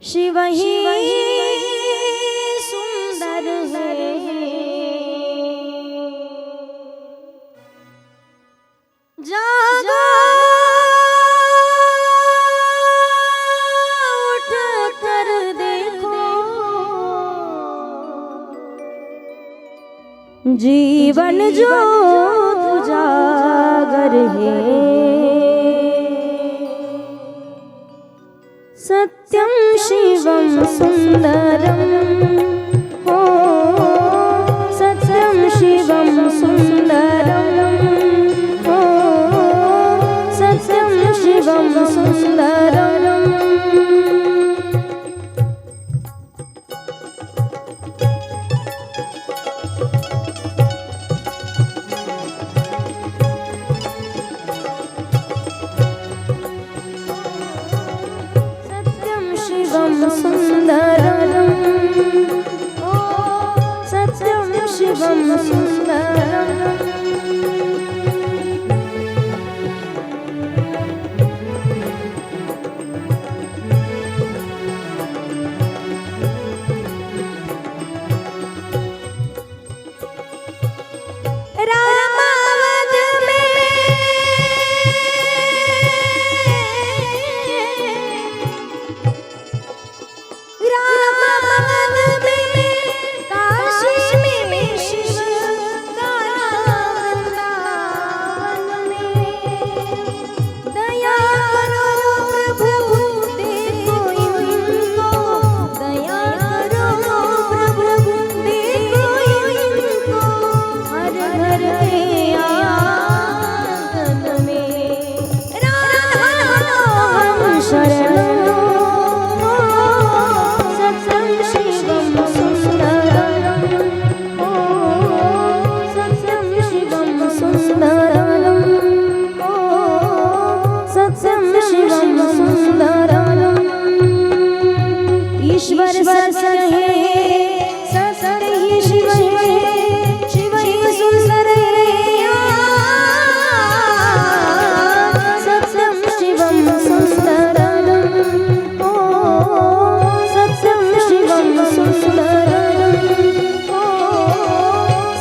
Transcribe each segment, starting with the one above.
शिव ही सुंदर है, जागो उठ कर देखो, जीवन जो उजागर है। सत्यम शिवम सुंदरम, हो सत्यम शिवम सुंदरम, हो सत्यम शिवम सुंदरम। शिवम सुंदरम, ओ सत्यम शिवम सुंदरम। ईश्वर सत्य है, सत्य ही शिव है, शिव ही सुंदर है। सत्यम शिवम सुंदरम, ओ सत्यम शिवम सुंदरम, ओ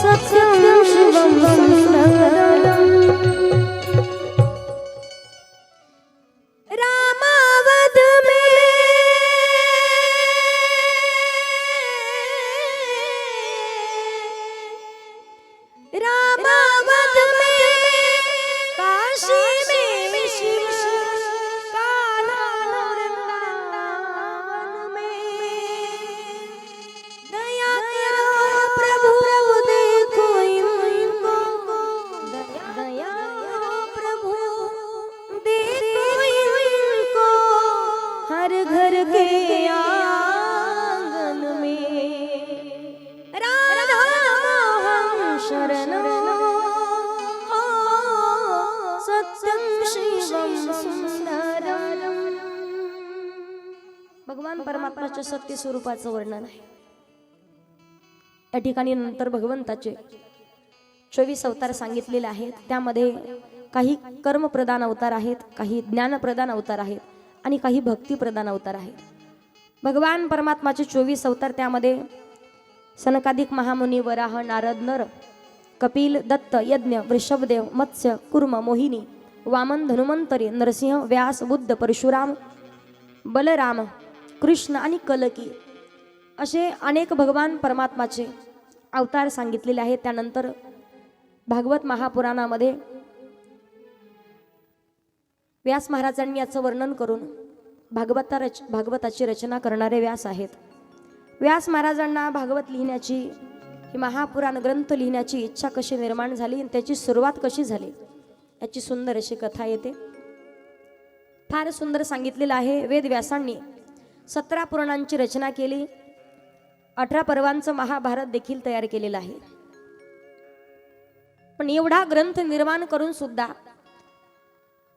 सत्यम शिवम सुंदरम। रामावत में रामावत में, काशी में शिव, कान्हा वृंदावन में। दया करो प्रभु देखो इनको, दया प्रभु देखो इनको, हर घर के आंगन में राधा शरणो, हो सत्यम शिवम सुंदरम। भगवान परमात्म्याच्या सत्य स्वरूपाचं वर्णन आहे या ठिकाणी। नंतर भगवंताचे 24 अवतार सांगितलेले आहेत। त्यामध्ये काही कर्म प्रधान अवतार आहेत, काही ज्ञान प्रधान अवतार आहेत आणि काही भक्ती प्रधान अवतार आहेत। भगवान परमात्म्याचे 24 अवतार, त्यामध्ये सनकादिक महामुनी, वराह, नारद, नर, कपिल, दत्त, यज्ञ, वृषभदेव, मत्स्य, कुर्म, मोहिनी, वामन, धनुमंतरी, नरसिंह, व्यास, बुद्ध, परशुराम, बलराम, कृष्ण आणि कलकी असे अनेक भगवान परमात्माचे अवतार सांगितलेले आहेत। त्यानंतर भागवत महापुराणामध्ये व्यास महाराजांनी याचं वर्णन करून भागवताची रचना करणारे व्यास आहेत। व्यास महाराजांना भागवत लिहिण्याची, ही महापुराण ग्रंथ लिहिण्याची इच्छा कशी निर्माण झाली आणि त्याची सुरुवात कशी झाली याची सुंदर अशी कथा येते। फार सुंदर सांगितलेलं आहे। वेद व्यासांनी 17 पुराणांची रचना केली, 18 पर्वांचं महाभारत देखील तयार केलेलं आहे। पण एवढा ग्रंथ निर्माण करून सुद्धा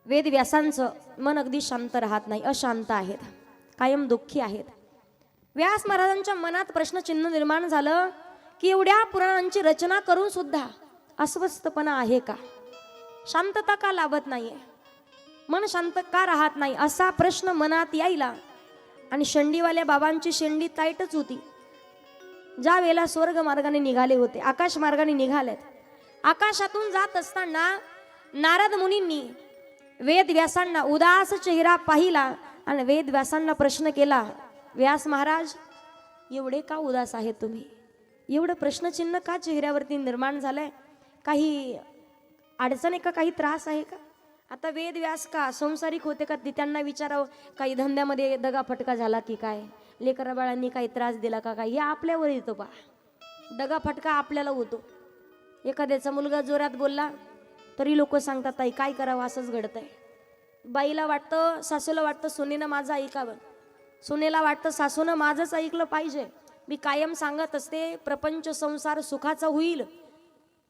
वेद व्यासांचं मन अगदी शांत राहत नाही, अशांत आहेत, कायम दुःखी आहेत। व्यास महाराजांच्या मनात प्रश्नचिन्ह निर्माण झालं की एवढ्या पुराणांची रचना करून सुद्धा अस्वस्थपणा आहे का, शांतता का लाभत नाहीये, मन शांत का राहत नाही, असा प्रश्न मनात यायला आणि शेंडीवाल्या बाबांची शेंडी टाईटच होती. ज्या वेळेला स्वर्ग मार्गाने निघाले होते, आकाश मार्गाने निघालेत, आकाशातून जात असताना नारद मुनींनी वेद व्यासांना उदास चेहरा पाहिला आणि वेद व्यासांना प्रश्न केला, व्यास महाराज एवढे का उदास आहे तुम्ही? एवढं प्रश्नचिन्ह का चेहऱ्यावरती निर्माण झालंय? काही अडचण आहे का? काही त्रास आहे का? आता वेद व्यास का संसारिक होते का? त्यांना विचारावं, काही धंद्यामध्ये दगा फटका झाला की काय, लेकरा बाळांनी काही त्रास दिला का काय, हे आपल्यावर येतो बा. दगा फटका आपल्याला होतो. एखाद्याचा मुलगा जोरात बोलला तरी लोक सांगतात ताई काय करावं, असंच घडतंय. बाईला वाटतं, सासूला वाटतं सुनेनं माझं ऐकावं, सुनेला वाटतं सासूनं माझंच ऐकलं पाहिजे. मी कायम सांगत असते, प्रपंच संसार सुखाचा होईल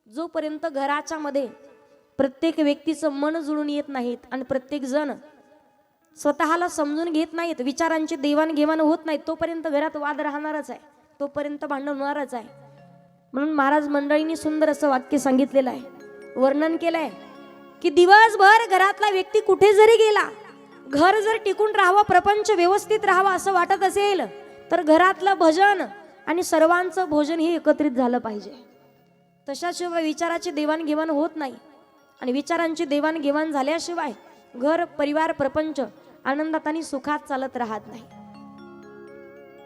जोपर्यंत घराच्या मध्ये प्रत्येक व्यक्तीचं मन जुळून येत नाहीत आणि प्रत्येक जण स्वतःला समजून घेत नाहीत, विचारांची देवाणघेवाण होत नाही, तोपर्यंत घरात वाद राहणारच आहे, तोपर्यंत भांडण होणारच आहे. म्हणून महाराज मंडळींनी सुंदर असं वाक्य सांगितलेलं आहे, वर्णन केलंय की दिवसभर घरातला व्यक्ती कुठे जरी गेला, घर जर टिकून राहावं, प्रपंच व्यवस्थित राहावा असं वाटत असेल तर घरातलं भजन आणि सर्वांचं भोजन हे एकत्रित झालं पाहिजे. तशाशिवाय विचाराची देवाणघेवाण होत नाही आणि विचारांची देवाणघेवाण झाल्याशिवाय घर परिवार प्रपंच आनंदात आणि सुखात चालत राहत नाही.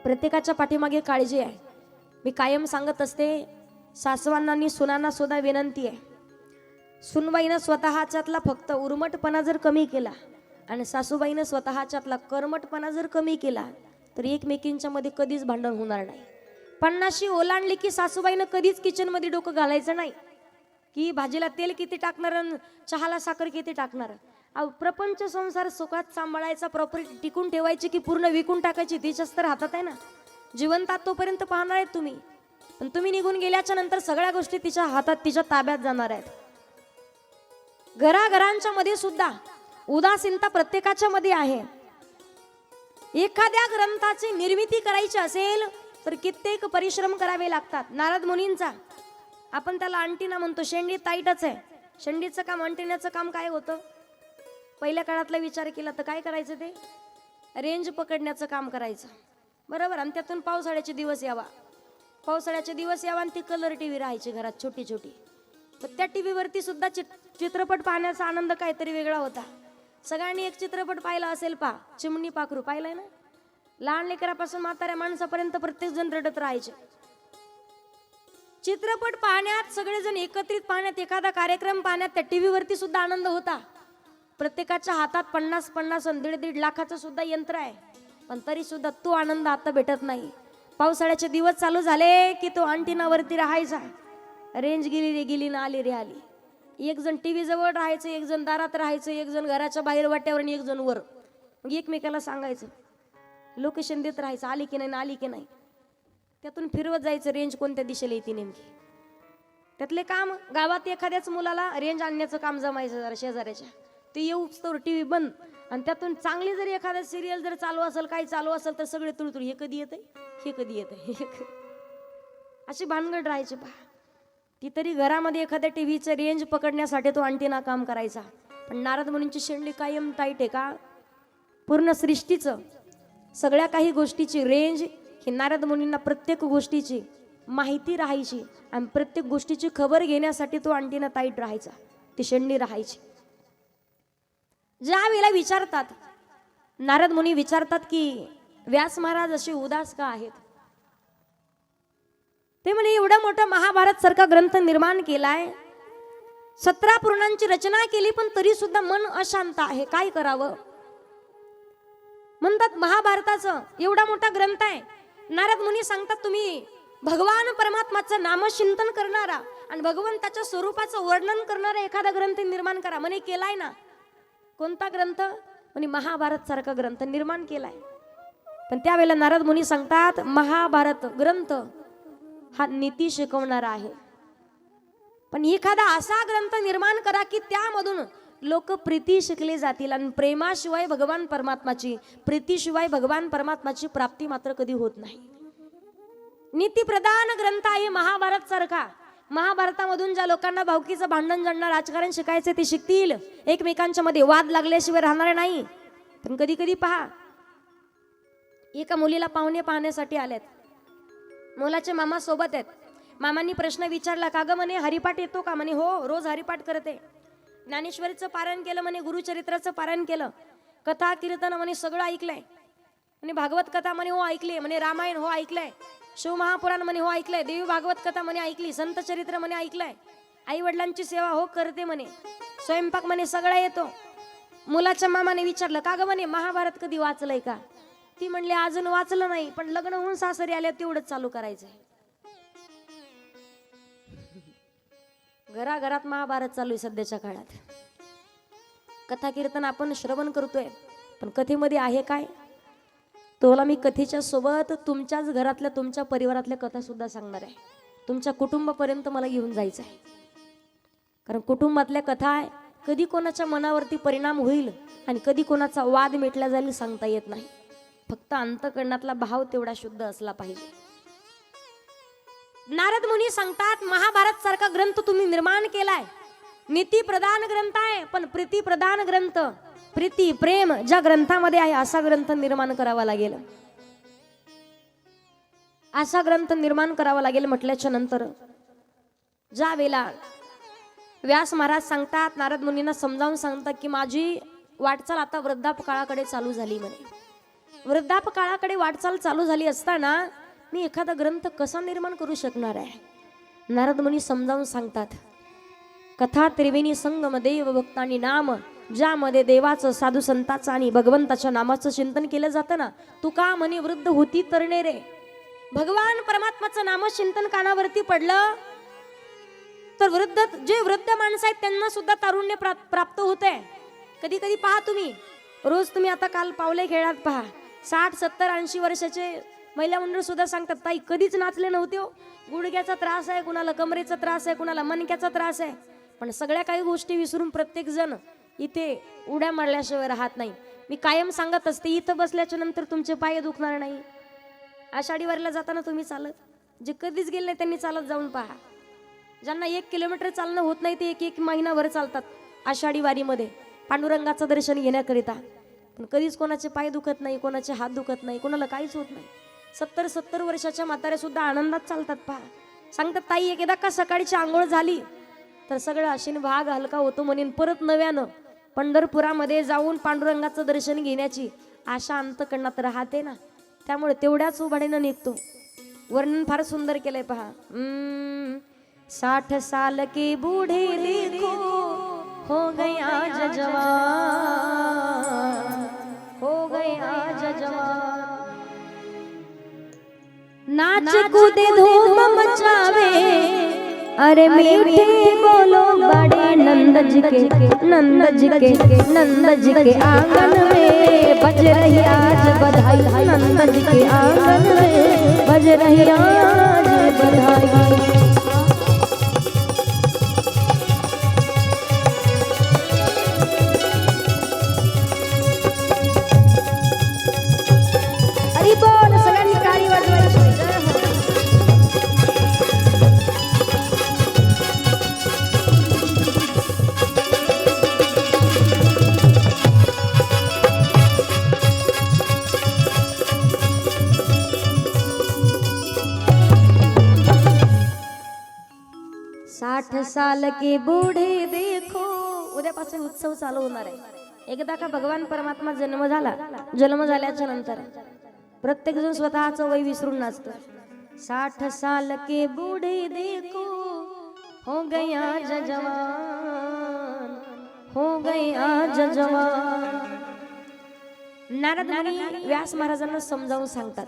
प्रत्येकाच्या पाठीमागे काळजी आहे. मी कायम सांगत असते, सासवांना आणि सुनांना सुद्धा विनंती आहे, सुनबाईनं स्वतःच्यातला फक्त उर्मटपणा जर कमी केला आणि सासूबाईनं स्वतःच्यातला कर्मटपणा जर कमी केला तर एकमेकींच्या मध्ये कधीच भांडण होणार नाही. 50 ओलांडली की सासूबाईनं कधीच किचन मध्ये डोकं घालायचं नाही की भाजीला तेल किती टाकणार, चहाला साखर किती टाकणार. प्रपंच संसार सुखात सांभाळायचा, प्रॉपर्टी टिकून ठेवायची की पूर्ण विकून टाकायची, तिच्याच तर हातात आहे ना. जिवंतात तोपर्यंत पाहणार आहेत तुम्ही, पण तुम्ही निघून गेल्याच्या नंतर सगळ्या गोष्टी तिच्या हातात, तिच्या ताब्यात जाणार आहेत. घराघरांच्या मध्ये सुद्धा उदासीनता प्रत्येकाच्या मध्ये आहे. एखाद्या ग्रंथाची निर्मिती करायची असेल तर कित्येक परिश्रम करावे लागतात. नारद मुनींचा आपण त्याला अंटिना म्हणतो, शेंडी ताईटच आहे. शेंडीचं काम, अंटिण्याचं काम काय होतं? पहिल्या काळातला विचार केला तर काय करायचं, ते रेंज पकडण्याचं काम करायचं, बरोबर. आणि त्यातून पावसाळ्याचे दिवस यावा, पावसाळ्याचे दिवस यावा आणि ती कलर टीव्ही राहायची घरात छोटी छोटी. पण त्या टीव्हीवरती सुद्धा चित्रपट पाहण्याचा आनंद काहीतरी वेगळा होता. सगळ्यांनी एक चित्रपट पाहिला असेल पा, चिमणी पाखरू पाहिलाय ना? लहान लेकरापासून म्हाताऱ्या माणसापर्यंत प्रत्येक जण रडत राहायचे. चित्रपट पाहण्यात, सगळेजण एकत्रित पाहण्यात, एखादा कार्यक्रम पाहण्यात, त्या टीव्हीवरती सुद्धा आनंद होता. प्रत्येकाच्या हातात 50-50 आणि 1.5 लाखाचं सुद्धा यंत्र आहे, पण तरी सुद्धा तो आनंद आता भेटत नाही. पावसाळ्याचे दिवस चालू झाले की तो अंटिनावरती राहायचा, रेंज गेली रे गेली ना आली रे आली. एक जण टीव्ही जवळ राहायचं, एक जण दारात राहायचं, एक जण घराच्या बाहेर वाट्यावर आणि एक जण वर. मग एकमेकाला सांगायचं, लोकेशन देत राहायचं, आली की नाही, आली की नाही. त्यातून फिरवत जायचं रेंज कोणत्या दिशेला येते नेमकी. त्यातले काम, गावात एखाद्याच मुलाला रेंज आणण्याचं काम जमायचं जरा शेजाऱ्याच्या, ते येऊच तर टीव्ही बंद. आणि त्यातून चांगली जरी एखादा सिरियल जर चालू असेल, काही चालू असेल तर सगळे तुळतुळ, हे कधी येतंय, हे कधी येतंय, अशी भानगड राहायची. पहा, ती तरी घरामध्ये एखाद्या टीव्हीचं रेंज पकडण्यासाठी तो अंटिना काम करायचा. पण नारद मुनींची शेंडी कायम टाईट आहे का? पूर्ण सृष्टीचं, सगळ्या काही गोष्टीची रेंज ही नारद मुनींना प्रत्येक गोष्टीची माहिती राहायची आणि प्रत्येक गोष्टीची खबर घेण्यासाठी तो अंटिना टाईट राहायचा, ती शेंडी राहायची. ज्या वेळेला विचारतात, नारद मुनी विचारतात की व्यास महाराज असे उदास का आहेत? ते म्हणे, एवढा मोठा महाभारत सारखा ग्रंथ निर्माण केलाय, 17 पुराणांची रचना केली, पण तरी सुद्धा मन अशांत आहे, काय करावं? म्हणतात महाभारताचं एवढा मोठा ग्रंथ आहे. नारद मुनी सांगतात, तुम्ही भगवान परमात्माचं नामचिंतन करणारा आणि भगवंताच्या स्वरूपाचं वर्णन करणारा एखादा ग्रंथ निर्माण करा. म्हणे केलाय ना. कोणता ग्रंथ? म्हणे महाभारत सारखा ग्रंथ निर्माण केलाय. पण त्यावेळेला नारद मुनी सांगतात, महाभारत ग्रंथ हा नीती शिकवणारा आहे, पण एखादा असा ग्रंथ निर्माण करा की त्यामधून लोक प्रीती शिकले जातील आणि प्रेमाशिवाय भगवान परमात्माची, प्रीतीशिवाय भगवान परमात्माची प्राप्ती मात्र कधी होत नाही. नीतिप्रधान ग्रंथ आहे महाभारत सारखा. महाभारतामधून ज्या लोकांना भावकीचं भांडण जाणणार, राजकारण शिकायचे ते शिकतील, एकमेकांच्या मध्ये वाद लागल्याशिवाय राहणार नाही. पण कधी कधी पहा, एका मुलीला पाहुणे पाहण्यासाठी आलेत. मुलाचे मामा सोबत आहेत. मामांनी प्रश्न विचारला, का ग म्हणे हरिपाठ येतो का? म्हणे हो, रोज हरिपाठ करते. ज्ञानेश्वरीचं पारायण केलं म्हणे, गुरुचरित्राचं पारायण केलं, कथा कीर्तन म्हणे सगळं ऐकलंय म्हणे, भागवत कथा म्हणे हो ऐकली म्हणे, रामायण हो ऐकलंय, शिवमहापुराण म्हणे हो ऐकलंय, देवी भागवत कथा म्हणे ऐकली, संत चरित्र म्हणे ऐकलंय, आई वडिलांची सेवा हो करते म्हणे, स्वयंपाक म्हणे सगळं येतो. मुलाच्या मामाने विचारलं, का ग म्हणे महाभारत कधी वाचलंय का? ती म्हणली अजून वाचलं नाही, पण लग्न होऊन सासरी आल्या तेवढंच चालू करायचंय. घराघरात महाभारत चालू आहे सध्याच्या काळात. कथा कीर्तन आपण श्रवण करतोय, पण कथेमध्ये आहे काय? तुला मी कथेच्या सोबत तुमच्याच घरातल्या, तुमच्या परिवारातल्या कथा सुद्धा सांगणार आहे. तुमच्या कुटुंबापर्यंत मला घेऊन जायचं आहे. कारण कुटुंबातल्या कथा आहे, कधी कोणाच्या मनावरती परिणाम होईल आणि कधी कोणाचा वाद मिटला जाईल सांगता येत नाही. फक्त अंतःकरणातला भाव तेवढा शुद्ध असला पाहिजे. नारद मुनी सांगतात, महाभारत सारखा ग्रंथ तुम्ही निर्माण केलाय, नीती प्रधान ग्रंथ आहे, पण प्रीती प्रधान ग्रंथ, प्रीती प्रेम ज्या ग्रंथामध्ये आहे असा ग्रंथ निर्माण करावा लागेल. असा ग्रंथ निर्माण करावा लागेल म्हटल्याच्या नंतर ज्या वेळेला व्यास महाराज सांगतात, नारद मुनींना समजावून सांगतात की माझी वाटचाल आता वृद्धापकाळाकडे चालू झाली म्हणे. वृद्धापकाळाकडे वाटचाल चालू झाली असताना मी एखादा ग्रंथ कसा निर्माण करू शकणार आहे? नारद मुनी समजावून सांगतात, कथा त्रिवेणी संगम देव भक्तानी नाम, ज्यामध्ये देवाचं, साधू संताचं आणि भगवंताच्या नामाचं चिंतन केलं जातं ना. तू का म्हणे वृद्ध होती तरणे रे. भगवान परमात्माचं नामचिंतन कानावरती पडलं तर जे वृद्ध माणसं आहेत त्यांना सुद्धा तारुण्य प्राप्त होते. कधी कधी पहा तुम्ही, रोज तुम्ही आता काल पावले खेळात पहा, 60, 70, 80 वर्षाचे महिला मंडळ सुद्धा सांगतात, ताई कधीच नाचले नव्हते हो. गुडघ्याचा त्रास आहे, कुणाला कमरेचा त्रास आहे, कुणाला मणक्याचा त्रास आहे, पण सगळ्या काही गोष्टी विसरून प्रत्येक जण इथे उड्या मारल्याशिवाय राहत नाही. मी कायम सांगत असते, इथं बसल्याच्या नंतर तुमचे पाय दुखणार नाही. आषाढी वारीला जाताना तुम्ही चालत, जे कधीच गेले नाही त्यांनी चालत जाऊन पहा. ज्यांना 1 किलोमीटर चालणं होत नाही ते 1 महिनाभर चालतात आषाढी वारीमध्ये पांडुरंगाचं दर्शन घेण्याकरिता. पण कधीच कोणाचे पाय दुखत नाही, कोणाचे हात दुखत नाही, कोणाला काहीच होत नाही. 70 वर्षाच्या म्हाताऱ्या सुद्धा आनंदात चालतात पहा. सांगतात, ताई एकदा का सकाळची आंघोळ झाली तर सगळं आशीन भाग हलका होतो म्हणून परत नव्यानं पंढरपुरामध्ये जाऊन पांडुरंगाचं दर्शन घेण्याची आशा अंतकरणात राहते ना. त्यामुळे तेवढ्याच उभाडीनं निघतो. वर्णन फार सुंदर केलंय पहा. 60 साल के बूढ़े देखो हो गए आज जवान, हो गए आज जवान, नाच कूदे धूम मचावे, अरे मीठे बोलो बड़े नंद जी के, नंद जी के, नंद जी के आंगन में बज रही आज बधाई, नंद जी के आंगन में बज रही आज बधाई. हरी बोल, सगळ्यांनी टाळी वाजवायची. साल के बूढ़े देखो. उद्यापासून उत्सव चालू होणार आहे. एकदा का भगवान परमात्मा जन्म झाल्याच्या नंतर प्रत्येक जण स्वतःचं वय विसरून नाचतो. 60 साल के बूढ़े देखो हो गए आज जवान, हो गए आज जवान. नारद मुनी व्यास महाराजांना समजावून सांगतात,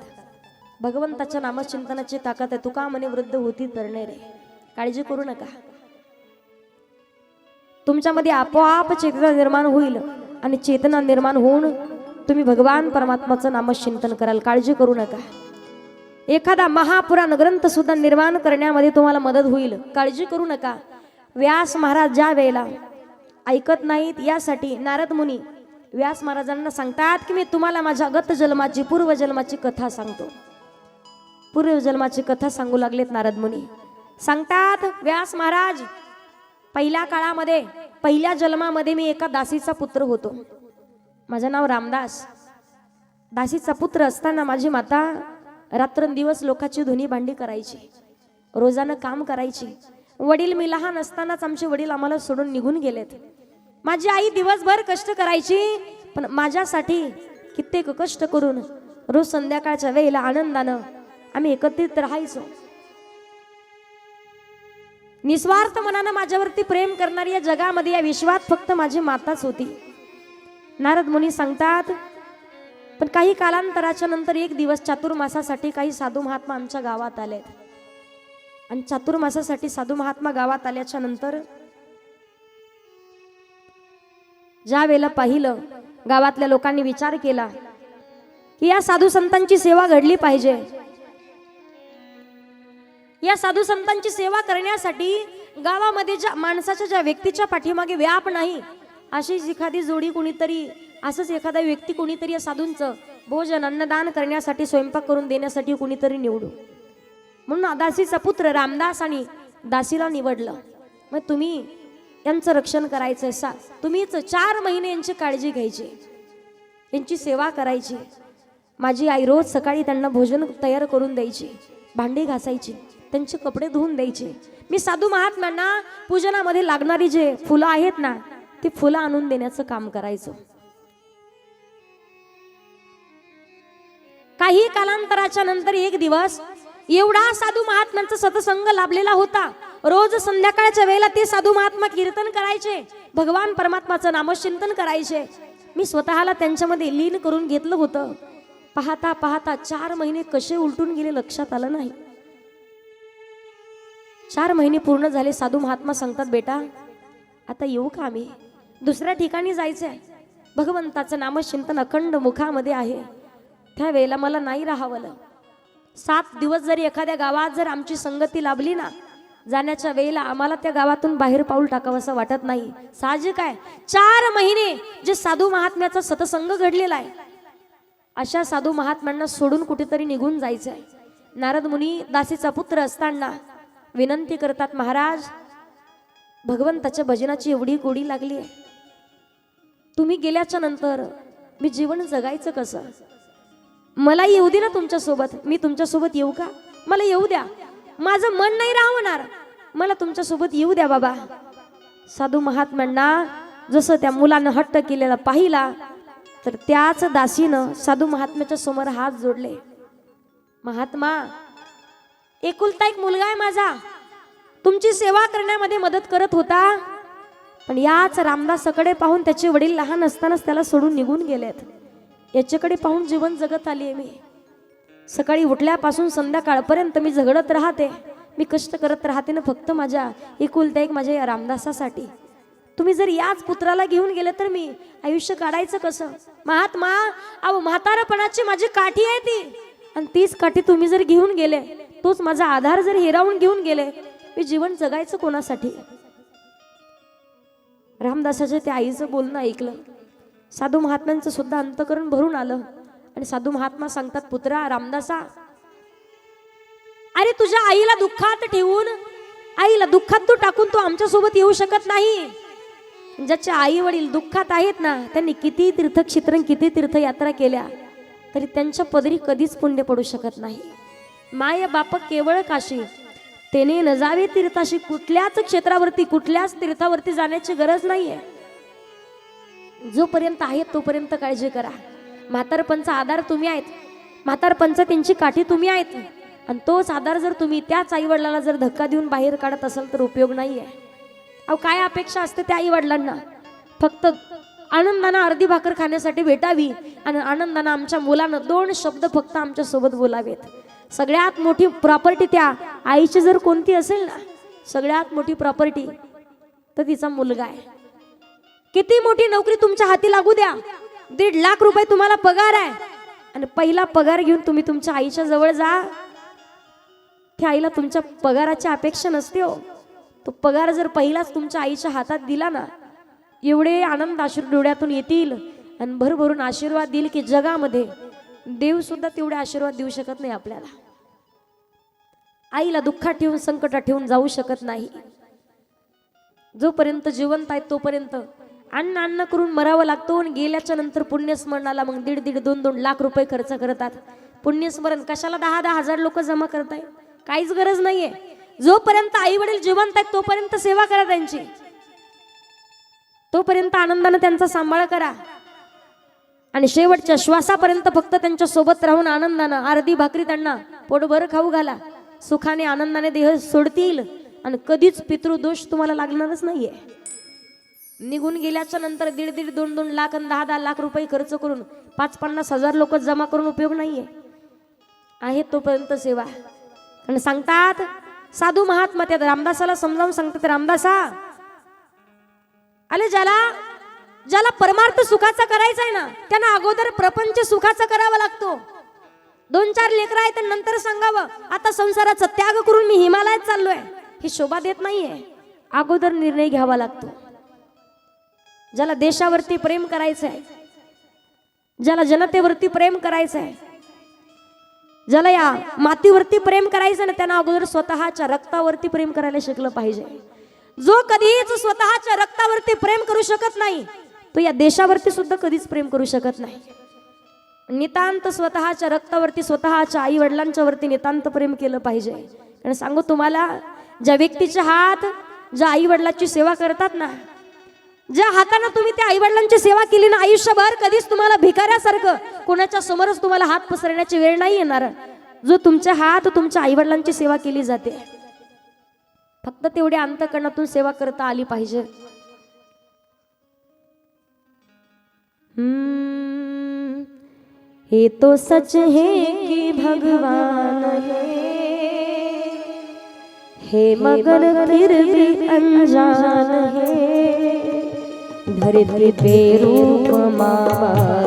भगवंताच्या नामचिंतनाची ताकद आहे. तुका म्हणे वृद्ध होती तरणे रे. काळजी करू नका, तुमच्यामध्ये आपोआप चेतना निर्माण होईल आणि चेतना निर्माण होऊन तुम्ही भगवान परमात्माचं नामचिंतन कराल. काळजी करू नका. एखादा महापुराण ग्रंथ सुद्धा निर्माण करण्यामध्ये तुम्हाला मदत होईल. काळजी करू नका. व्यास महाराज ज्या वेळेला ऐकत नाहीत यासाठी नारद मुनी व्यास महाराजांना सांगतात की मी तुम्हाला माझ्या गत जन्माची, पूर्वजन्माची कथा सांगतो. पूर्वजन्माची कथा सांगू लागलेत नारद मुनी. सांगतात, व्यास महाराज, पहिल्या काळामध्ये, पहिल्या जन्मामध्ये मी एका दासीचा पुत्र होतो. माझं नाव रामदास. दासीचा पुत्र असताना माझी माता रात्रंदिवस लोकांची धुनी भांडी करायची, रोजानं काम करायची. वडील मी लहान असतानाच आमचे वडील आम्हाला सोडून निघून गेलेत. माझी आई दिवसभर कष्ट करायची, पण माझ्यासाठी कित्येक कष्ट करून रोज संध्याकाळच्या वेळेला आनंदानं आम्ही एकत्रित राहायचो. निस्वार्थ मनानं माझ्यावरती प्रेम करणारी या जगामध्ये, या विश्वात फक्त माझी माताच होती. नारद मुनी सांगतात, पण काही कालांतराच्या नंतर एक दिवस चातुर्मासासाठी काही साधू महात्मा आमच्या गावात आले. आणि चातुर्मासासाठी साधू महात्मा गावात आल्याच्या नंतर ज्या वेळेला पाहिलं, गावातल्या लोकांनी विचार केला की या साधू संतांची सेवा घडली पाहिजे. या साधू संतांची सेवा करण्यासाठी गावामध्ये ज्या माणसाच्या, ज्या व्यक्तीच्या पाठीमागे व्याप नाही, अशी एखादी जोडी कुणीतरी, असंच एखादा व्यक्ती कुणीतरी या साधूंचं भोजन अन्नदान करण्यासाठी, स्वयंपाक करून देण्यासाठी कुणीतरी निवडू. म्हणून दासीचा पुत्र रामदास आणि दासीला निवडलं. मग तुम्ही यांचं रक्षण करायचंय, तुम्हीच 4 महिने यांची काळजी घ्यायची, यांची सेवा करायची. माझी आई रोज सकाळी त्यांना भोजन तयार करून द्यायची, भांडी घासायची, त्यांचे कपडे धुवून द्यायचे. मी साधू महात्म्यांना पूजनामध्ये लागणारी जे फुलं आहेत ना, ती फुलं आणून देण्याचं काम करायचं. काही कालांतराच्या नंतर एक दिवस एवढा साधू महात्म्यांचा सत्संग लाभलेला होता. रोज संध्याकाळच्या वेळेला ते साधू महात्मा कीर्तन करायचे, भगवान परमात्माचं नामचिंतन करायचे. मी स्वतःला त्यांच्यामध्ये लीन करून घेतलं होतं. पाहता पाहता 4 महिने कसे उलटून गेले लक्षात आलं नाही. 4 महिने पूर्ण झाले. साधू महात्मा सांगतात, बेटा आता येऊ का, आम्ही दुसऱ्या ठिकाणी जायचंय, भगवंताचं नामचिंतन अखंड मुखामध्ये आहे. त्यावेळेला मला नाही राहावलं. 7 दिवस जरी एखाद्या गावात जर आमची संगती लाभली ना, जाण्याच्या वेळेला आम्हाला त्या गावातून बाहेर पाऊल टाकावं असं वाटत नाही. साहजिक आहे, 4 महिने जे साधू महात्म्याचा सत्संग घडलेला आहे, अशा साधू महात्म्यांना सोडून कुठेतरी निघून जायचंय. नारद मुनी दासीचा पुत्र असताना विनंती करतात, महाराज भगवंताच्या भजनाची एवढी गोडी लागली आहे, तुम्ही गेल्याच्या नंतर मी जीवन जगायचं कसं? मला येऊ दे ना तुमच्या सोबत, मी तुमच्या सोबत येऊ का? मला येऊ द्या, माझं मन नाही राहणार, मला तुमच्या सोबत येऊ द्या बाबा. साधू महात्म्यांना जसं त्या मुलानं हट्ट केलेला पाहिला, तर त्याच दासीनं साधू महात्म्याच्या समोर हात जोडले. महात्मा, एकुलता एक मुलगा आहे माझा, तुमची सेवा करण्यामध्ये मदत करत होता, पण याच रामदासाकडे पाहून त्याचे वडील लहान असतानाच त्याला सोडून निघून गेलेत. याच्याकडे पाहून जीवन जगत आली आहे. मी सकाळी उठल्यापासून संध्याकाळपर्यंत मी झगडत राहते, मी कष्ट करत राहते ना, फक्त माझ्या एकुलता एक माझ्या या रामदासासाठी. तुम्ही जर याच पुत्राला घेऊन गेले तर मी आयुष्य काढायचं कसं? महात्मा, अहो म्हातारपणाची माझी काठी आहे ती, आणि तीच काठी तुम्ही जर घेऊन गेले, तोच माझा आधार जर हिरावून घेऊन गेले, मी जीवन जगायचं कोणासाठी? रामदासाच्या त्या आईचं बोलणं ऐकलं. साधू महात्म्यांचं सुद्धा अंतकरण भरून आलं. आणि साधू महात्मा सांगतात, पुत्रा रामदासा, अरे तुझ्या आईला दुःखात ठेवून, आईला दुःखात तू टाकून तू आमच्या सोबत येऊ शकत नाही. ज्याच्या आई वडील दुःखात आहेत ना, त्यांनी किती तीर्थक्षेत्र, किती तीर्थयात्रा केल्या, तरी त्यांच्या पदरी कधीच पुण्य पडू शकत नाही. माय बाप केवळ काशी, तेने न जावे तीर्थाशी. कुठल्याच क्षेत्रावरती, कुठल्याच तीर्थावरती जाण्याची गरज नाहीये. जोपर्यंत आहेत तोपर्यंत काळजी करा. म्हातारपणचा आधार तुम्ही आहेत, म्हातारपणचा त्यांची काठी तुम्ही आहेत, आणि तोच आधार जर तुम्ही त्याच आई वडिलांना जर धक्का देऊन बाहेर काढत असाल तर उपयोग नाहीये. अहो काय अपेक्षा असते त्या आई वडिलांना? फक्त आनंदानं अर्धी भाकर खाण्यासाठी भेटावी, आणि आनंदानं आमच्या मुलानं 2 शब्द फक्त आमच्या सोबत बोलावेत. सगळ्यात मोठी प्रॉपर्टी त्या आईची जर कोणती असेल ना, सगळ्यात मोठी प्रॉपर्टी तर तिचा मुलगा आहे. किती मोठी नोकरी तुमच्या हाती लागू द्या, 1.5 लाख रुपये तुम्हाला पगार आहे, आणि पहिला पगार घेऊन तुम्ही तुमच्या आईच्या जवळ जा, त्या आईला तुमच्या पगाराची अपेक्षा नसते हो. तो पगार जर पहिलाच तुमच्या आईच्या हातात दिला ना, एवढे आनंद अश्रू डोळ्यातून येतील, आणि भरभरून आशीर्वाद देईल की जगामध्ये देव सुद्धा तेवढे आशीर्वाद देऊ शकत नाही आपल्याला. आईला दुःखात ठेवून, संकटात ठेवून जाऊ शकत नाही. जोपर्यंत जिवंत आहेत तोपर्यंत अन्न अन्न करून मरावं लागतो आणि गेल्याच्या नंतर पुण्यस्मरणाला मग 1.5-2 लाख रुपये खर्च करतात. पुण्यस्मरण कशाला 10-10 हजार लोक जमा करताय? काहीच गरज नाहीये. जोपर्यंत आई वडील जिवंत आहेत तोपर्यंत सेवा करा त्यांची, तोपर्यंत आनंदाने त्यांचा सांभाळ करा आणि शेवटच्या श्वासापर्यंत फक्त त्यांच्या सोबत राहून आनंदानं अर्धी भाकरी त्यांना पोटभर खाऊ घाला. सुखाने आनंदाने देह सोडतील आणि कधीच पितृदोष तुम्हाला लागणारच नाहीये. निघून गेल्याच्या नंतर 1.5-2 लाख आणि 10-10 लाख रुपये खर्च करून 50-50 हजार लोक जमा करून उपयोग नाहीये. आहे तोपर्यंत सेवा. आणि सांगतात साधू महात्मा त्यात रामदासाला समजावून सांगतात, रामदासा अरे ज्याला परमार्थ सुखाचा करायचा आहे ना त्यांना अगोदर प्रपंच सुखाचा करावा लागतो. 2-4 लेकरं आहेत तर नंतर सांगावं आता संसाराचा त्याग करून मी हिमालयात चाललोय, ही शोभा देत नाहीये. अगोदर निर्णय घ्यावा लागतो. ज्याला देशावरती प्रेम करायचं आहे, ज्याला जनतेवरती प्रेम करायचं आहे, ज्याला या मातीवरती प्रेम करायचं ना त्यांना अगोदर स्वतःच्या रक्तावरती प्रेम करायला शिकलं पाहिजे. जो कधीच स्वतःच्या रक्तावरती प्रेम करू शकत नाही तो या देशावरती सुद्धा कधीच प्रेम करू शकत नाही. नितांत स्वतःच्या रक्तावरती स्वतःच्या आई वडिलांच्या वरती नितांत प्रेम केलं पाहिजे. आणि सांगू तुम्हाला, ज्या व्यक्तीचे हात ज्या आई वडिलांची सेवा करतात ना, ज्या हाताने तुम्ही त्या आई वडिलांची सेवा केली ना, आयुष्यभर कधीच तुम्हाला भिकाऱ्यासारखं कोणाच्या समोरच तुम्हाला हात पसरण्याची वेळ नाही येणार. जो तुमचे हात तुमच्या आई वडिलांची सेवा केली जाते, फक्त तेवढ्या अंतःकरणातून सेवा करता आली पाहिजे. ये तो सच है कि भगवान है मगर फिर भी अनजान है. धरती पे रूप माँ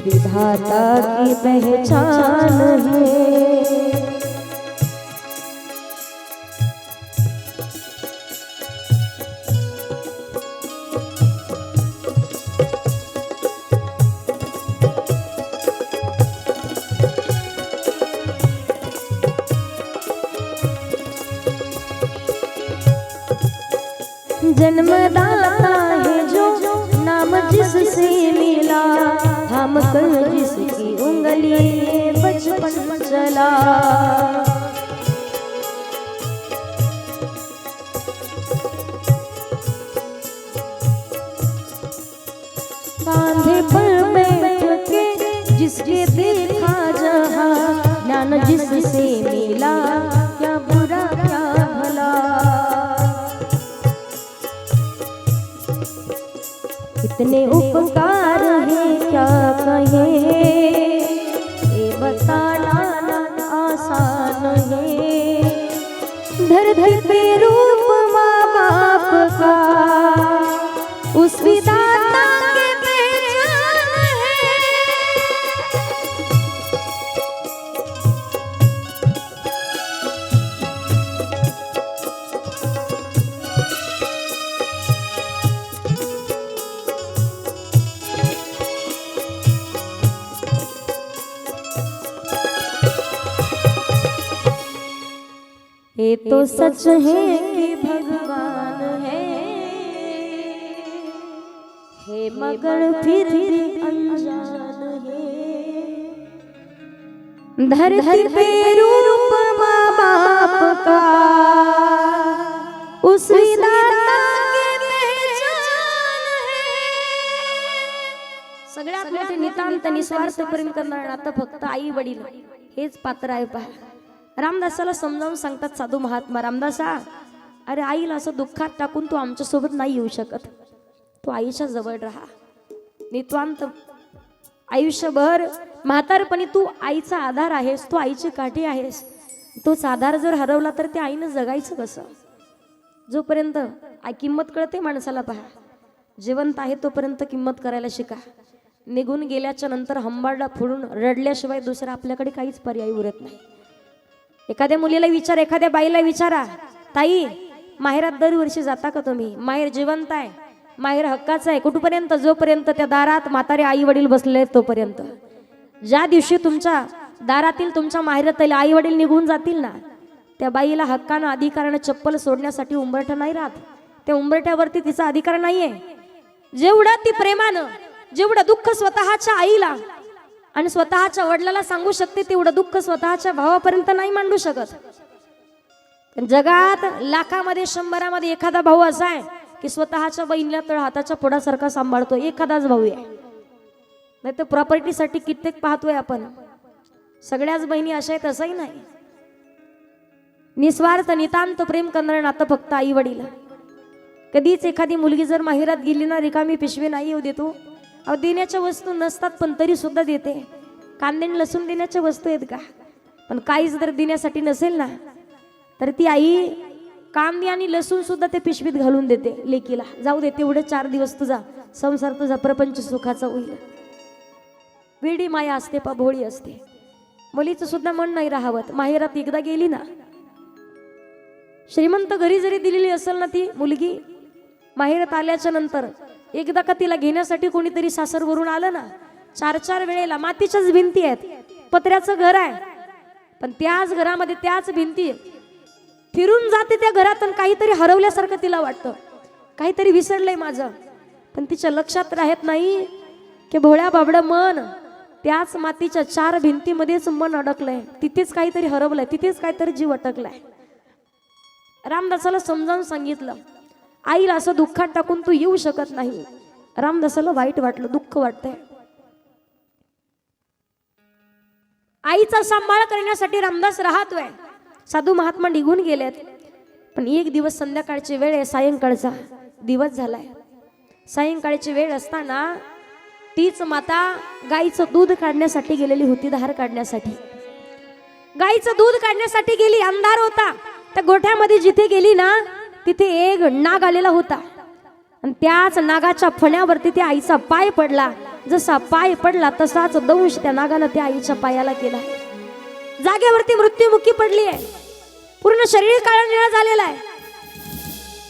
विधाता की पहचान है. जन्मदाता है जो नाम जिससे मिला, हम कर जिसकी उंगली बचपन चला. कांधे पर बैठ के जिसके देखा जहां, ज्ञान जिससे मिला क्या बुरा क्या भला. इतने उपकार है क्या कहे, ये बताना आसान है. धरती पे रूप माँ बाप का उस विधाता के पहचान है. ये तो सच है कि भगवान है मगर फिर भी अनजान है. धरती पे रूप माँ बाप का उस विधाता के पहचान है. सगळ्यात मोठे नितांत निस्वार्थ प्रेम करणारा आता फक्त आई वडील हेच पात्र आहे. पहा, रामदासाला समजावून सांगतात साधू महात्मा, रामदासा अरे आईला असं दुःखात टाकून तू आमच्या सोबत नाही येऊ शकत. तू आईच्या जवळ राहा. नित्वांत आयुष्यभर म्हातारपणी तू आईचा आधार आहेस, तू आईची काठी आहेस. तोच आधार जर हरवला तर त्या आईनं जगायचं कसं? जोपर्यंत किंमत कळते माणसाला, पहा जिवंत आहे तोपर्यंत किंमत करायला शिका. निघून गेल्याच्या नंतर हंबारडा फोडून रडल्याशिवाय दुसरा आपल्याकडे काहीच पर्याय उरत नाही. एखाद्या मुलीला विचार, एखाद्या बाईला विचारा, ताई माहेरात दरवर्षी जाता का तुम्ही? माहेर जिवंत आहे, माहेर हक्काचं आहे. कुठपर्यंत? जोपर्यंत त्या दारात म्हातारे आई वडील बसले तोपर्यंत. ज्या दिवशी तुमच्या दारातील तुमच्या माहेरातील आई वडील निघून जातील ना, त्या बाईला हक्कानं अधिकारानं चप्पल सोडण्यासाठी उंबरठा नाही राहत. त्या उंबरठ्यावरती तिचा अधिकार नाहीये. जेवढं ती प्रेमानं, जेवढं दुःख स्वतःच्या आईला आणि स्वतःच्या वडिलाला सांगू शकते, तेवढं दुःख स्वतःच्या भावापर्यंत नाही मांडू शकत. जगात लाखामध्ये 100मध्ये एखादा भाऊ असा आहे की स्वतःच्या बहिणीला तर हाताच्या पोडासारखा सांभाळतो, एखादाच भाऊ आहे. नाही तर प्रॉपर्टीसाठी कित्येक पाहतोय आपण. सगळ्याच बहिणी अशा आहेत असंही नाही. निस्वार्थ नितांत प्रेम करणारं नातं फक्त आई वडील. कधीच एखादी मुलगी जर माहेरात गेली ना, रिकामी पिशवी नाही येऊ देतो. अहो देण्याच्या वस्तू नसतात पण तरी सुद्धा देते. कांदे लसूण देण्याच्या वस्तू आहेत का? पण काहीच जर देण्यासाठी नसेल ना, तर ती आई कांदे आणि लसूण सुद्धा ते पिशवीत घालून देते लेकीला. जाऊ दे तेवढे 4 दिवस तुझा संसार, तुझा प्रपंच सुखाचा होईल. वेडी माया असते, भोळी असते. मुलीचं सुद्धा मन नाही राहावत. माहेरात एकदा गेली ना, श्रीमंत घरी जरी दिलेली असेल ना ती मुलगी, माहेरात आल्याच्या नंतर एकदा का तिला घेण्यासाठी कोणीतरी सासरवरून आलं ना, 4-4 वेळेला मातीच्याच भिंती आहेत, पत्र्याचं घर आहे, पण त्याच घरामध्ये त्याच भिंती फिरून जाते त्या घरातून. काहीतरी हरवल्यासारखं तिला वाटतं, काहीतरी विसरलंय माझं. पण तिच्या लक्षात राहत नाही की भोळ्या बाबडं मन त्याच मातीच्या 4 भिंतीमध्येच मन अडकलंय. तिथेच काहीतरी हरवलंय, तिथेच काहीतरी जीव अटकलाय. रामदासाला समजावून सांगितलं, आईला असं दुःखात टाकून तू येऊ शकत नाही. रामदासाला वाईट वाटलं, दुःख वाटतंय. आईचा सांभाळ करण्यासाठी रामदास राहतोय. साधू महात्मा निघून गेलेत. पण एक दिवस संध्याकाळची वेळ आहे, सायंकाळचा दिवस झालाय. सायंकाळची वेळ असताना तीच माता गाईचं दूध काढण्यासाठी गेलेली होती, धार काढण्यासाठी. गाईचं दूध काढण्यासाठी गेली, अंधार होता. त्या गोठ्यामध्ये जिथे गेली ना, तिथे एक नाग आलेला होता आणि त्याच नागाच्या फण्यावरती त्या आईचा पाय पडला. जसा पाय पडला तसाच दंश त्या नागानं त्या आईच्या पायाला केला. जागेवरती मृत्युमुखी पडली आहे. पूर्ण शरीर काळं निळं झालेलं आहे.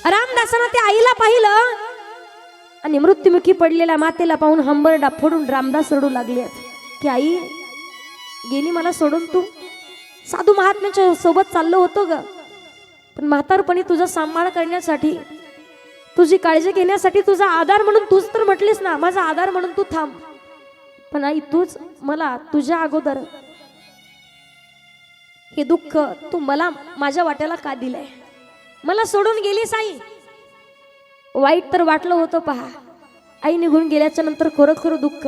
रामदासानं त्या आईला पाहिलं आणि मृत्युमुखी पडलेल्या मातेला पाहून हंबरडा फोडून रामदास रडू लागले की आई गेली मला सोडून तू. साधू महात्म्याच्या सोबत चाललो होतो ग, पण म्हातारपणी तुझा सांभाळ करण्यासाठी, तुझी काळजी घेण्यासाठी, तुझा आधार म्हणून तूच तर म्हटलीस ना, माझा आधार म्हणून तू थांब. पण आई तूच मला तुझ्या अगोदर हे दुःख तू मला माझ्या वाट्याला का दिलंय? मला सोडून गेलीस आई. वाईट तर वाटलं होतं पहा. आई निघून गेल्याच्या नंतर खरोखर दुःख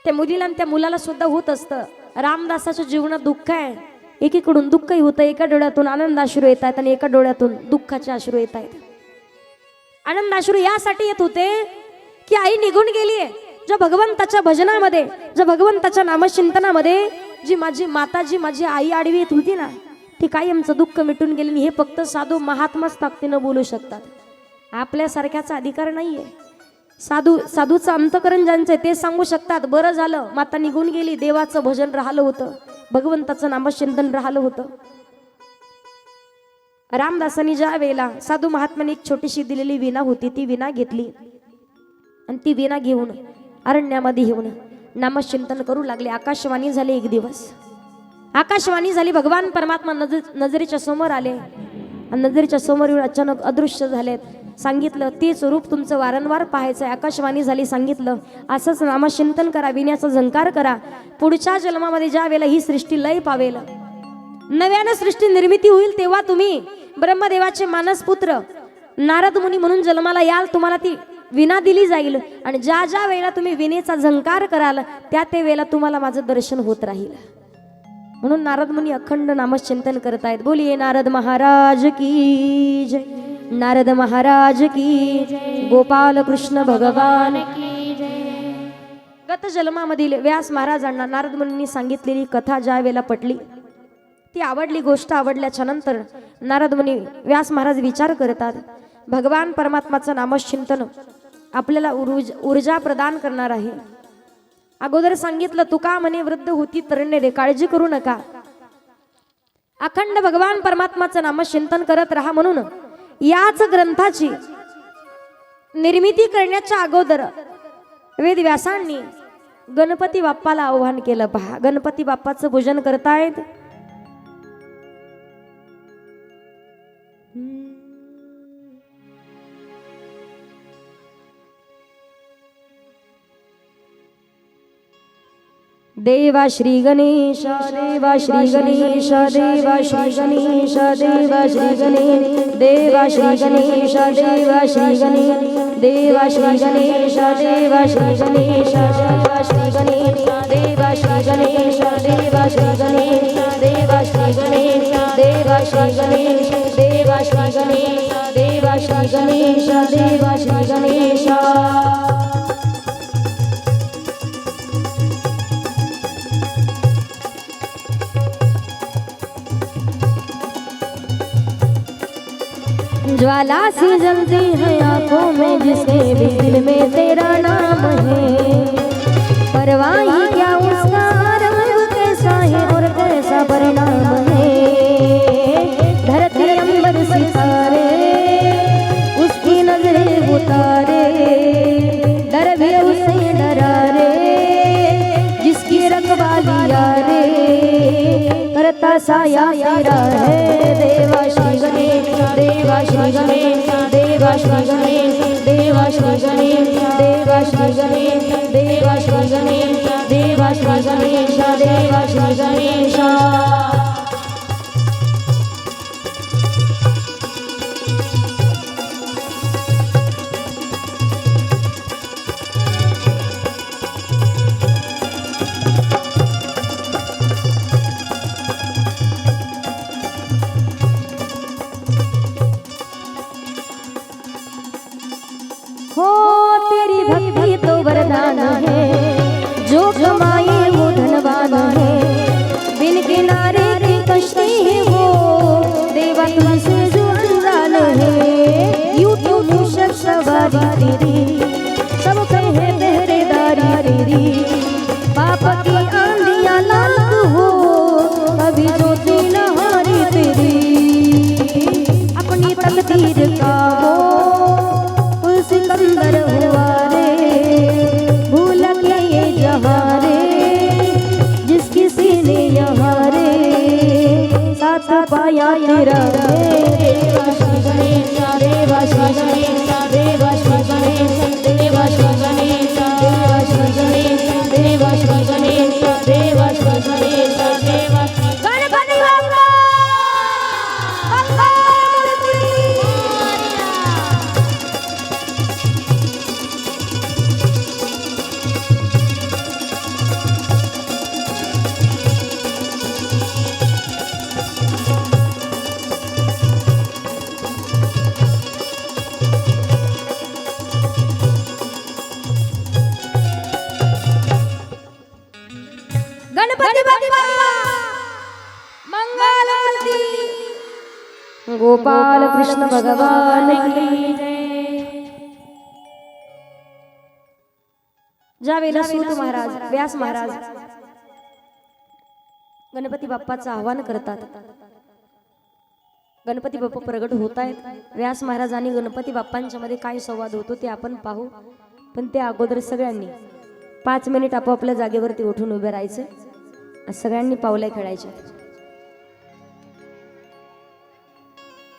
त्या मुलीला आणि त्या मुलाला सुद्धा होत असतं. रामदासाच्या जीवनात दुःख आहे. एकीकडून दुःखही होतं, एका डोळ्यातून आनंदाश्रू येत आहेत आणि एका डोळ्यातून दुःखाचे अश्रू येत आहेत. आनंदाश्रू यासाठी येत होते की आई निघून गेलीये. ज्या भगवंताच्या भजनामध्ये, ज्या भगवंताच्या नामचिंतनामध्ये जी माझी माता, जी माझी आई आडवी येत होती ना, ती कायमचं दुःख मिटून गेली. हे फक्त साधू महात्माच ताकदीनं बोलू शकतात. आपल्यासारख्याचा अधिकार नाहीये. साधूचं अंतकरण ज्यांचं ते सांगू शकतात, बरं झालं माता निघून गेली, देवाचं भजन राहिलं होतं, भगवंताचं नामचिंतन राहिलं होतं. रामदासांनी ज्या वेळेला साधू महात्म्याने एक छोटीशी दिलेली विणा होती, ती विणा घेतली आणि ती विणा घेऊन अरण्यामध्ये येऊन नामचिंतन करू लागले. आकाशवाणी झाली. एक दिवस आकाशवाणी झाली. भगवान परमात्मा नजरेच्या समोर आले आणि नजरेच्या समोर येऊन अचानक अदृश्य झालेत. सांगितलं तेच रूप तुमचं वारंवार पाहायचंय. आकाशवाणी झाली. सांगितलं असंच नामचिंतन करा, विण्याचा झंकार करा. पुढच्या जन्मामध्ये ज्या वेळेला ही सृष्टी लय पावेल, नव्यानं सृष्टी निर्मिती होईल, तेव्हा तुम्ही ब्रह्मदेवाचे मानसपुत्र नारद मुनी म्हणून जन्माला याल. तुम्हाला ती विना दिली जाईल आणि ज्या ज्या वेळेला तुम्ही विनेचा झंकार कराल त्या ते वेळेला तुम्हाला माझं दर्शन होत राहील. म्हणून नारद मुनी अखंड नामचिंतन करतायत. बोलिये नारद महाराज की जय, नारद महाराज की जय, गोपाल कृष्ण भगवान की जय. गत जन्मामधील व्यास महाराजांना नारद मुनींनी सांगितलेली कथा ज्या वेळेला पटली, ती आवडली. गोष्ट आवडल्याच्या नंतर नारद मुनी व्यास महाराज विचार करतात, भगवान परमात्माचं नामचिंतन आपल्याला ऊर्जा प्रदान करणार आहे. अगोदर सांगितलं तुका म्हणे वृद्ध होती तरणे रे, काळजी करू नका, अखंड भगवान परमात्माचं नामचिंतन करत राहा. म्हणून याच ग्रंथाची निर्मिती करण्याच्या अगोदर वेदव्यासांनी गणपती बाप्पाला आव्हान केलं. पहा, गणपती बाप्पाचं पूजन करतायत. देवा श्री गणेश देवा श्री गणेश देवा श्री गणेश देवा श्री गणेश देवा श्री गणेश देवा श्री गणेश देवा श्री गणेश देवा श्री गणेश देवा श्री गणेश देवा श्री गणेश देवा श्री गणेश देवा श्री गणेश देवा श्री गणेश देवा श्री गणेश देवा श्री गणेश देवा श्री गणेश ज्वाला सी जलती है आंखों में जिसके भी दिल में तेरा नाम है। परवाही क्या उसका रंग कैसा है और कैसा परिणाम है। धरती अंबर सितारे उसकी नजरें उतारे, डर भी उसे डरा रे जिसकी रखवाली यारे करता साया तेरा है। देवा श्री गणेश देवा श्री गणेश देवा श्री गणेश देवा श्री गणेश देवा श्री गणेश देवा श्री गणेश देवा श्री गणेश देवा श्री गणेश हो तेरी भक्ति तो वरदान है, जो कमाए वो धनवान है। बिन किनारे की कश्ती है वो देवा तुमसे जो अनजान है। यूं तो मुशक सवारी तेरी सब पे है पहरेदारी तेरी। पाप की आंधियां लाख हो कभी ज्योति न हारी तेरी। अपनी तकदीर का वो सिकंदर हुआ रे भूल के ये जहाँ रे जिस किसी ने यहाँ रे साथ पाया तेरा रे। देवा श्री गणेश देवा श्री गणेश देवा श्री गणेश देवा श्री गणेश देवा श्री गणेश देवा श्री गणेश देवा श्री गणेश देवा गणपति बाप्पा गणपति बाप्पा मंगल मूर्ति गोपाल कृष्ण भगवान की जय। ज्यावेळेला सूत महाराज व्यास महाराज गणपती बाप्पाचं आवाहन करतात, गणपती बाप्पा प्रगट होत आहेत। व्यास महाराज आणि गणपती बाप्पांच्या मध्ये काय संवाद होतो ते आपण पाहू, पण त्या अगोदर सगळ्यांनी 5 मिनिट आपापल्या जागेवरती उठून उभे राहायचे, सगळ्यांनी पावले खेळायचे।